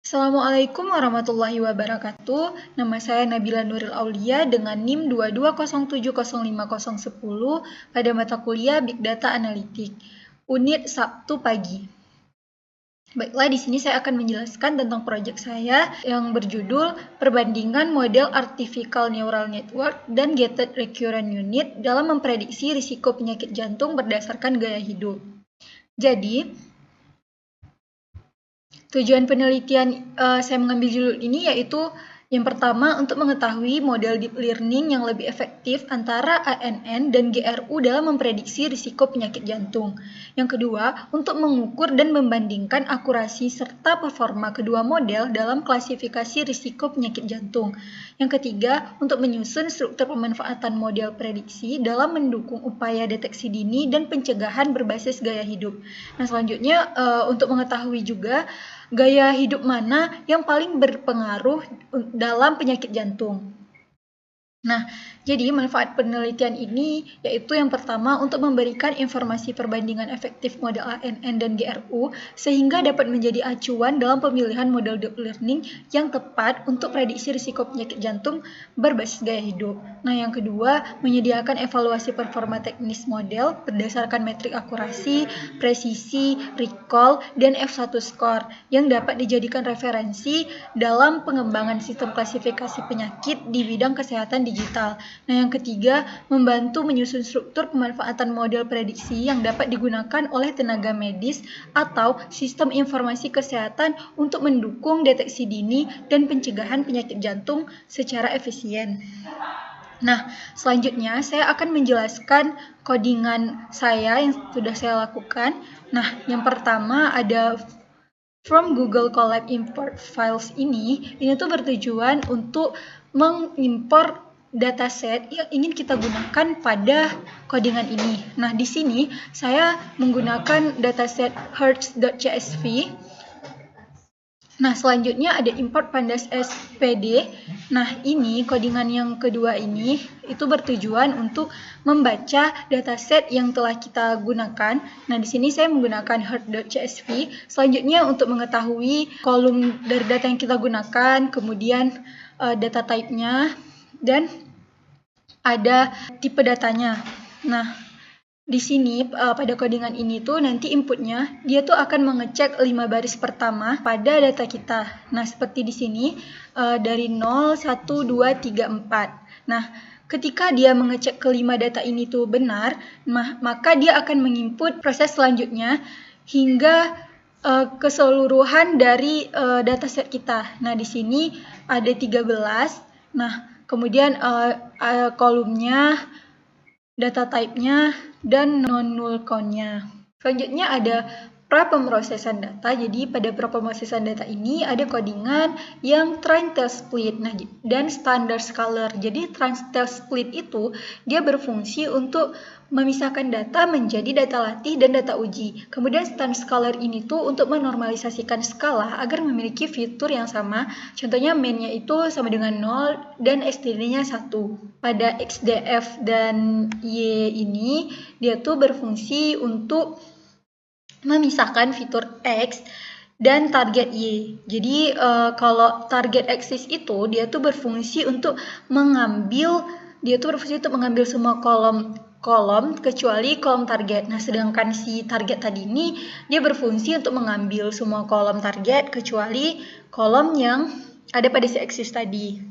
Assalamualaikum warahmatullahi wabarakatuh. Nama saya Nabila Nuril Aulia dengan NIM 22070510 pada mata kuliah Big Data Analytic, unit Sabtu pagi. Baiklah, di sini saya akan menjelaskan tentang proyek saya yang berjudul Perbandingan Model Artificial Neural Network dan Gated Recurrent Unit dalam memprediksi risiko penyakit jantung berdasarkan gaya hidup. Jadi, tujuan penelitian saya mengambil judul ini yaitu yang pertama untuk mengetahui model deep learning yang lebih efektif antara ANN dan GRU dalam memprediksi risiko penyakit jantung. Yang kedua, untuk mengukur dan membandingkan akurasi serta performa kedua model dalam klasifikasi risiko penyakit jantung. Yang ketiga, untuk menyusun struktur pemanfaatan model prediksi dalam mendukung upaya deteksi dini dan pencegahan berbasis gaya hidup. Nah, selanjutnya untuk mengetahui juga gaya hidup mana yang paling berpengaruh dalam penyakit jantung. Nah, jadi manfaat penelitian ini yaitu yang pertama untuk memberikan informasi perbandingan efektif model ANN dan GRU sehingga dapat menjadi acuan dalam pemilihan model deep learning yang tepat untuk prediksi risiko penyakit jantung berbasis gaya hidup. Nah, yang kedua, menyediakan evaluasi performa teknis model berdasarkan metrik akurasi, presisi, recall, dan F1 score yang dapat dijadikan referensi dalam pengembangan sistem klasifikasi penyakit di bidang kesehatan digital. Nah, yang ketiga, membantu menyusun struktur pemanfaatan model prediksi yang dapat digunakan oleh tenaga medis atau sistem informasi kesehatan untuk mendukung deteksi dini dan pencegahan penyakit jantung secara efisien. Nah, selanjutnya saya akan menjelaskan codingan saya yang sudah saya lakukan. Nah, yang pertama ada From Google Colab Import Files ini tuh bertujuan untuk mengimpor dataset yang ingin kita gunakan pada codingan ini. Nah, di sini saya menggunakan dataset hertz.csv. Nah, selanjutnya ada import pandas SPD. Nah, ini codingan yang kedua ini itu bertujuan untuk membaca dataset yang telah kita gunakan. Nah, di sini saya menggunakan hertz.csv. Selanjutnya untuk mengetahui kolom dari data yang kita gunakan, kemudian data type-nya, dan ada tipe datanya. Nah, di sini pada codingan ini tuh nanti inputnya dia tuh akan mengecek 5 baris pertama pada data kita. Nah, seperti di sini dari 0, 1, 2, 3, 4. Nah, ketika dia mengecek kelima data ini tuh benar, maka dia akan menginput proses selanjutnya hingga keseluruhan dari dataset kita. Nah, di sini ada 13. Nah, kemudian kolomnya, data type-nya, dan non-null count-nya. Selanjutnya ada pra-pemrosesan data. Jadi pada pra-pemrosesan data ini ada codingan yang train-tail split dan standard scalar. Jadi train-tail split itu dia berfungsi untuk memisahkan data menjadi data latih dan data uji. Kemudian standard scalar ini tuh untuk menormalisasikan skala agar memiliki fitur yang sama. Contohnya mean-nya itu sama dengan 0 dan STD-nya 1. Pada XDF dan Y ini dia tuh berfungsi untuk memisahkan fitur X dan target Y. Jadi kalau target axis itu dia tuh berfungsi untuk mengambil semua kolom kecuali kolom target. Nah, sedangkan si target tadi ini dia berfungsi untuk mengambil semua kolom target kecuali kolom yang ada pada si axis tadi.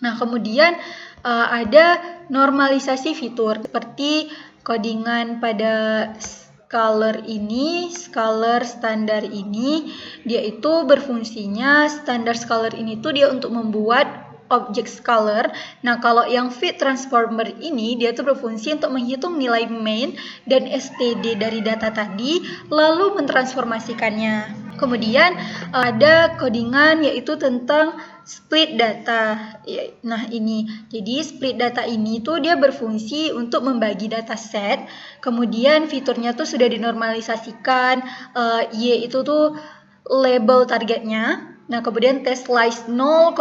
Nah, kemudian ada normalisasi fitur seperti codingan pada scalar standar ini, dia itu berfungsinya standar scalar ini tuh dia untuk membuat objek scalar. Nah, kalau yang fit transformer ini dia tuh berfungsi untuk menghitung nilai main dan STD dari data tadi lalu mentransformasikannya. Kemudian ada codingan yaitu tentang split data. Nah, ini. Jadi split data ini tuh dia berfungsi untuk membagi dataset. Kemudian fiturnya tuh sudah dinormalisasikan. Y itu tuh label targetnya. Nah, kemudian tes slice 0,2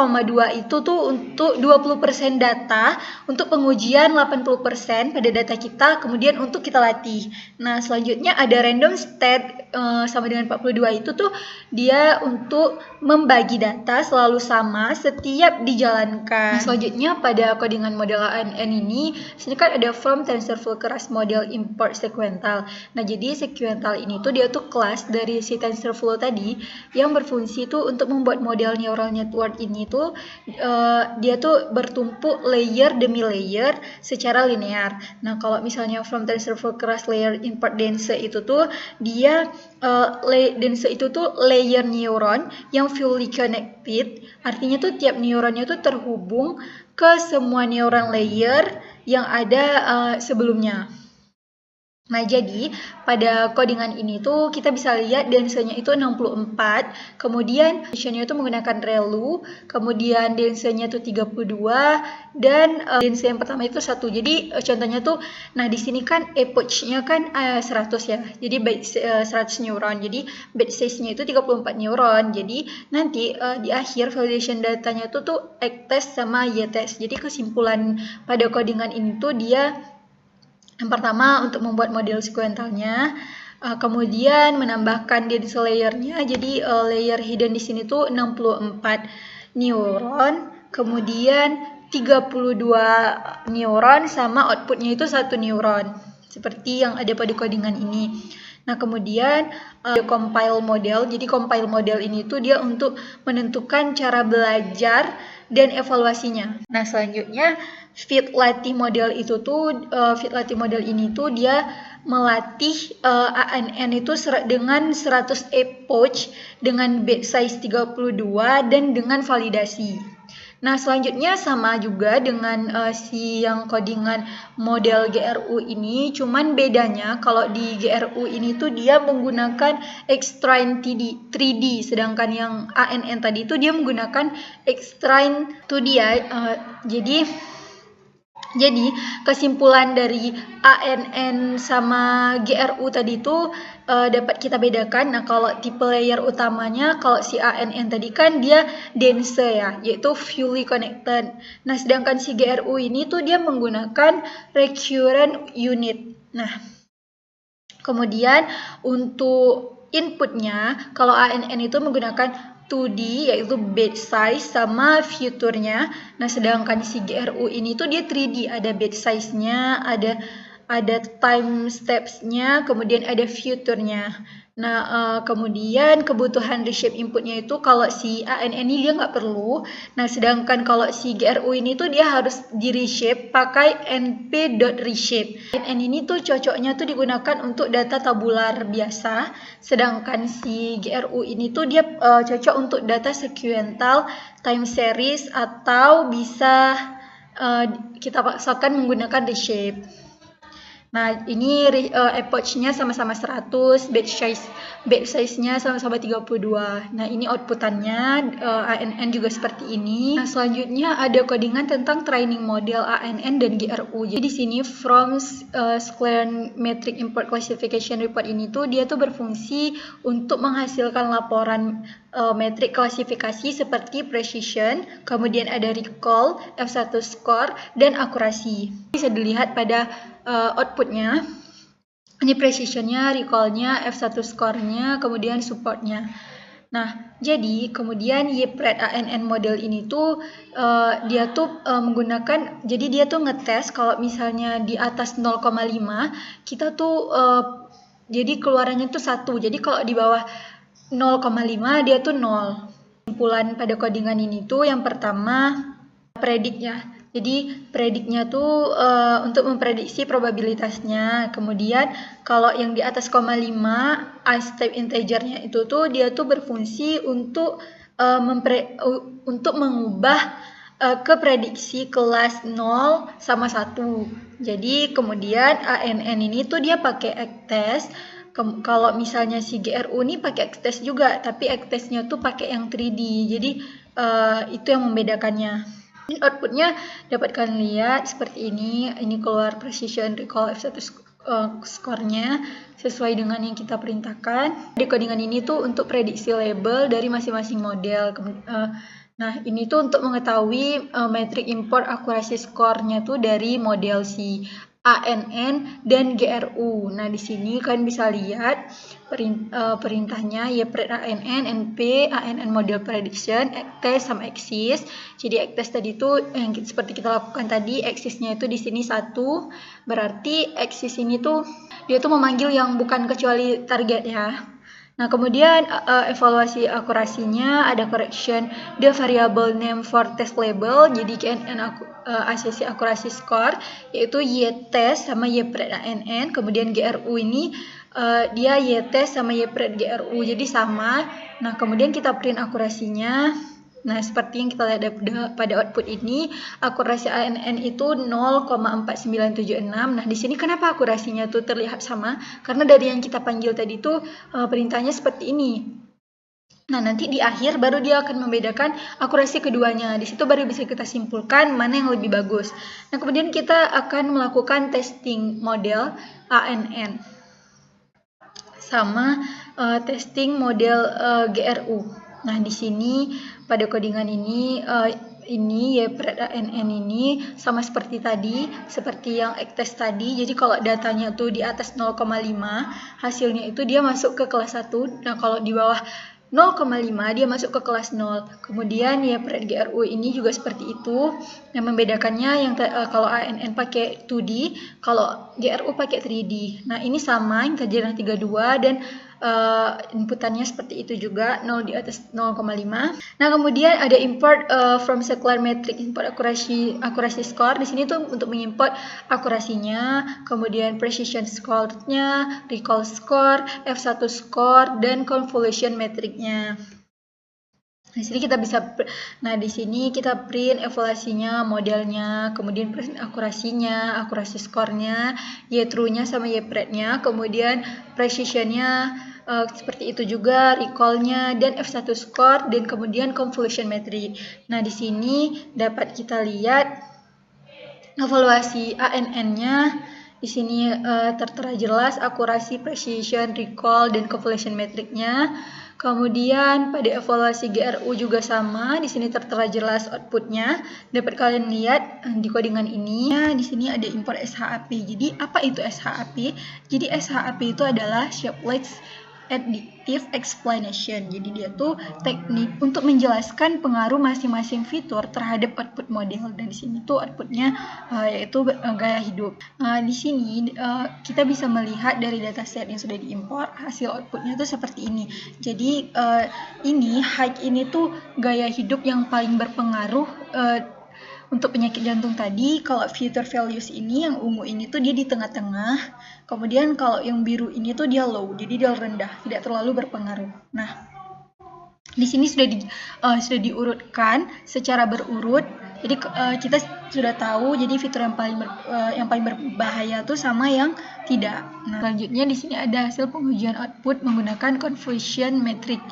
itu tuh untuk 20% data, untuk pengujian 80% pada data kita, kemudian untuk kita latih. Nah, selanjutnya ada random stat sama dengan 42 itu tuh dia untuk membagi data selalu sama setiap dijalankan. Nah, selanjutnya pada codingan model ANN ini, sini kan ada from TensorFlow keras model import sequential. Nah, jadi sequential ini tuh dia tuh kelas dari si TensorFlow tadi yang berfungsi tuh untuk membuat model neural network ini tuh dia tuh bertumpuk layer demi layer secara linear. Nah, kalau misalnya from TensorFlow keras layer import dense itu tuh dia dense itu tuh layer neuron yang fully connected, artinya tuh tiap neuronnya tuh terhubung ke semua neuron layer yang ada sebelumnya. Nah, jadi pada codingan ini tuh kita bisa lihat densenya itu 64, kemudian functionnya itu menggunakan ReLU, kemudian densenya itu 32, dan dense yang pertama itu 1. Jadi contohnya tuh, nah di sini kan epoch-nya kan 100 ya, jadi 100 neuron, jadi batch size-nya itu 34 neuron. Jadi nanti di akhir validation datanya tuh X-test sama Y-test. Jadi kesimpulan pada codingan ini tuh dia yang pertama untuk membuat model sequentialnya, kemudian menambahkan dense layernya. Jadi layer hidden di sini tuh 64 neuron, kemudian 32 neuron sama outputnya itu 1 neuron. Seperti yang ada pada codingan ini. Nah, kemudian compile model. Jadi compile model ini tuh dia untuk menentukan cara belajar dan evaluasinya. Nah, selanjutnya fit latih model itu tuh fit latih model ini tuh dia melatih ANN itu dengan 100 epoch dengan batch size 32 dan dengan validasi. Nah, selanjutnya sama juga dengan si yang codingan model GRU ini, cuman bedanya kalau di GRU ini tuh dia menggunakan X-Train 3D, sedangkan yang ANN tadi itu dia menggunakan X-Train 2D ya. Jadi kesimpulan dari ANN sama GRU tadi itu dapat kita bedakan. Nah, kalau tipe layer utamanya, kalau si ANN tadi kan dia dense ya, yaitu fully connected. Nah, sedangkan si GRU ini tuh dia menggunakan recurrent unit. Nah, kemudian untuk inputnya, kalau ANN itu menggunakan 2D yaitu batch size sama future-nya. Nah, sedangkan si GRU ini tuh dia 3D, ada batch size-nya, ada time steps-nya, kemudian ada future-nya. Nah, kemudian kebutuhan reshape inputnya itu kalau si ANN ini dia nggak perlu. Nah, sedangkan kalau si GRU ini tuh dia harus di reshape pakai np.reshape. ANN ini tuh cocoknya tuh digunakan untuk data tabular biasa, sedangkan si GRU ini tuh dia cocok untuk data sequential, time series, atau bisa kita paksakan menggunakan reshape. Nah, ini epoch-nya sama-sama 100, batch size-nya sama-sama 32. Nah, ini outputannya ANN juga seperti ini. Nah, selanjutnya ada codingan tentang training model ANN dan GRU. Jadi di sini from Scalene Metric Import Classification Report ini tuh dia tuh berfungsi untuk menghasilkan laporan metrik klasifikasi seperti precision, kemudian ada recall, F1 score, dan akurasi. Bisa dilihat pada outputnya, ini precisionnya, recallnya, F1 score-nya, kemudian supportnya. Nah, jadi kemudian YPRED ANN model ini tuh dia tuh menggunakan, jadi dia tuh ngetes kalau misalnya di atas 0,5 kita tuh jadi keluarannya tuh 1. Jadi kalau di bawah 0,5 dia tuh 0. Kesimpulan pada codingan ini tuh yang pertama predik ya. Jadi prediknya tuh untuk memprediksi probabilitasnya. Kemudian kalau yang di atas 0,5 type integernya itu tuh dia tuh berfungsi untuk mengubah ke prediksi kelas 0 sama 1. Jadi kemudian ANN ini tuh dia pakai X-test. Kalau misalnya si GRU ini pakai X-test juga, tapi X-testnya tuh pakai yang 3D. Jadi itu yang membedakannya. Outputnya dapat kalian lihat seperti ini keluar precision, recall, F1 skornya sesuai dengan yang kita perintahkan. Decodingan ini tuh untuk prediksi label dari masing-masing model. Nah, ini tuh untuk mengetahui metrik import akurasi skornya tuh dari model si ANN dan GRU. Nah, di sini kalian bisa lihat perintahnya YPRED ANN, NP, ANN model prediction, ACTEST sama axis. Jadi ACTEST tadi itu yang seperti kita lakukan tadi, axisnya itu di sini 1, berarti axis ini tuh dia tuh memanggil yang bukan kecuali target ya. Nah, kemudian evaluasi akurasinya ada correction the variable name for test label. Jadi KNN ACC akurasi score yaitu YTest sama YPRED ANN. Kemudian GRU ini dia YTest sama YPRED GRU. Jadi sama. Nah, kemudian kita print akurasinya. Nah, seperti yang kita lihat pada output ini, akurasi ANN itu 0,4976. Nah, di sini kenapa akurasinya tuh terlihat sama? Karena dari yang kita panggil tadi tuh perintahnya seperti ini. Nah, nanti di akhir baru dia akan membedakan akurasi keduanya. Di situ baru bisa kita simpulkan mana yang lebih bagus. Nah, kemudian kita akan melakukan testing model ANN sama testing model GRU. Nah, di sini pada codingan ini YPRED ANN ini sama seperti tadi, seperti yang ACTEST tadi. Jadi kalau datanya tuh di atas 0,5, hasilnya itu dia masuk ke kelas 1. Nah, kalau di bawah 0,5 dia masuk ke kelas 0. Kemudian YPRED GRU ini juga seperti itu. Yang membedakannya yang kalau ANN pakai 2D, kalau GRU pakai 3D. Nah, ini sama yang tadi yang 32 dan inputannya seperti itu juga, 0 di atas 0,5. Nah, kemudian ada import from secular metric, import akurasi score. Di sini tuh untuk mengimport akurasinya, kemudian precision score-nya, recall score, F1 score, dan convolution metricnya. Di sini kita bisa, nah di sini kita print evaluasinya, modelnya, kemudian print akurasinya, akurasi skornya, Y-true-nya sama Y-pred-nya, kemudian precision-nya seperti itu juga, recall-nya, dan F1 score, dan kemudian convolution metric. Nah, di sini dapat kita lihat evaluasi ANN-nya. Di sini tertera jelas akurasi, precision, recall, dan convolution metric-nya. Kemudian pada evaluasi GRU juga sama, di sini tertera jelas outputnya. Dapat kalian lihat di codingan ini. Nah, di sini ada import SHAP. Jadi apa itu SHAP? Jadi SHAP itu adalah Shapeless Additive Explanation. Jadi dia tuh teknik untuk menjelaskan pengaruh masing-masing fitur terhadap output model. Dan di sini tuh outputnya yaitu gaya hidup. Di sini kita bisa melihat dari dataset yang sudah diimpor, hasil outputnya tuh seperti ini. Jadi ini height ini tuh gaya hidup yang paling berpengaruh untuk penyakit jantung tadi. Kalau future values ini yang ungu ini tuh dia di tengah-tengah. Kemudian kalau yang biru ini tuh dia low, jadi dia rendah, tidak terlalu berpengaruh. Nah, di sini sudah diurutkan secara berurut. Jadi kita sudah tahu jadi fitur yang paling berbahaya tuh sama yang tidak. Nah, selanjutnya di sini ada hasil pengujian output menggunakan convolution metric.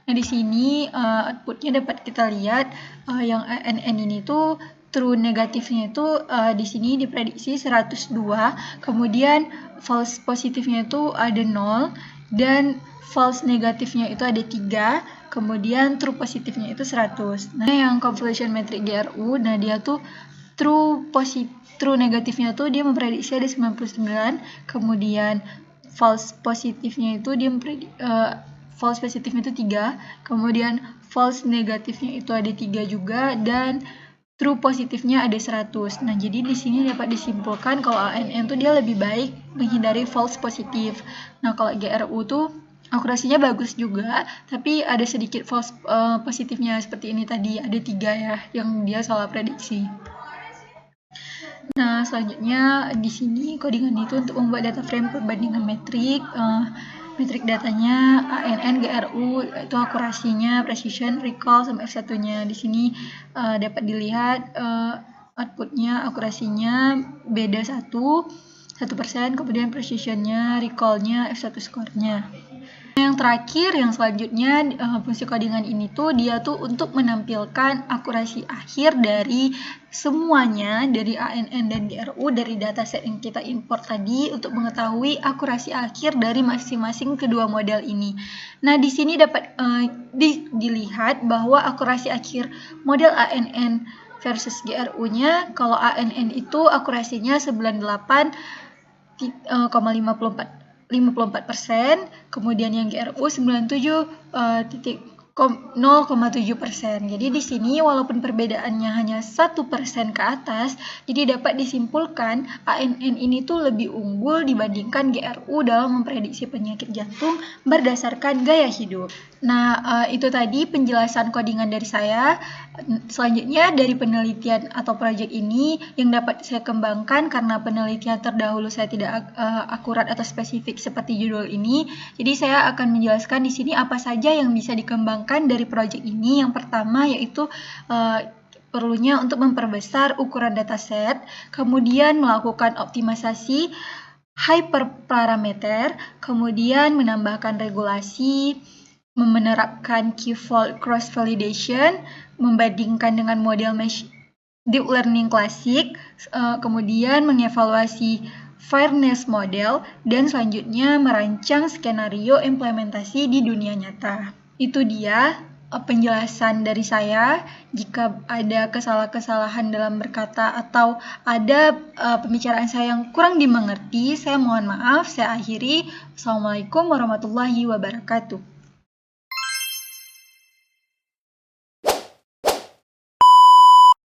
Nah, di sini outputnya dapat kita lihat yang ANN ini tuh true negatifnya itu di sini diprediksi 102, kemudian false positifnya itu ada 0 dan false negatifnya itu ada 3, kemudian true positifnya itu 100. Nah, yang convolution metric GRU, nah dia tuh true negatifnya tuh dia memprediksi ada 99, kemudian false positifnya itu dia false positifnya itu 3, kemudian false negatifnya itu ada 3 juga, dan true positifnya ada 100. Nah, jadi di sini dapat disimpulkan kalau ANN tuh dia lebih baik menghindari false positif. Nah, kalau GRU tuh akurasinya bagus juga, tapi ada sedikit false positifnya seperti ini tadi, ada 3 ya yang dia salah prediksi. Nah, selanjutnya di sini codingan itu untuk membuat data frame perbandingan metrik. Metrik datanya ANN, GRU itu akurasinya, precision, recall sama F1-nya. Di sini dapat dilihat outputnya, akurasinya beda 1%, kemudian precisionnya, recall-nya, F1 score-nya. Yang terakhir, yang selanjutnya, fungsi codingan ini tuh dia tuh untuk menampilkan akurasi akhir dari semuanya, dari ANN dan GRU, dari dataset yang kita import tadi, untuk mengetahui akurasi akhir dari masing-masing kedua model ini. Nah, di sini dapat dilihat bahwa akurasi akhir model ANN versus GRU-nya, kalau ANN itu akurasinya 98,54%, kemudian yang GRU 97,0,7%. Jadi di sini walaupun perbedaannya hanya 1% ke atas, jadi dapat disimpulkan ANN ini tuh lebih unggul dibandingkan GRU dalam memprediksi penyakit jantung berdasarkan gaya hidup. Nah, itu tadi penjelasan codingan dari saya. Selanjutnya dari penelitian atau proyek ini yang dapat saya kembangkan karena penelitian terdahulu saya tidak akurat atau spesifik seperti judul ini. Jadi saya akan menjelaskan di sini apa saja yang bisa dikembangkan dari proyek ini. Yang pertama yaitu perlunya untuk memperbesar ukuran dataset, kemudian melakukan optimisasi hyperparameter, kemudian menambahkan regulasi, menerapkan key-fold cross-validation, membandingkan dengan model deep learning klasik, kemudian mengevaluasi fairness model, dan selanjutnya merancang skenario implementasi di dunia nyata. Itu dia penjelasan dari saya. Jika ada kesalahan dalam berkata atau ada pembicaraan saya yang kurang dimengerti, saya mohon maaf. Saya akhiri. Assalamualaikum warahmatullahi wabarakatuh.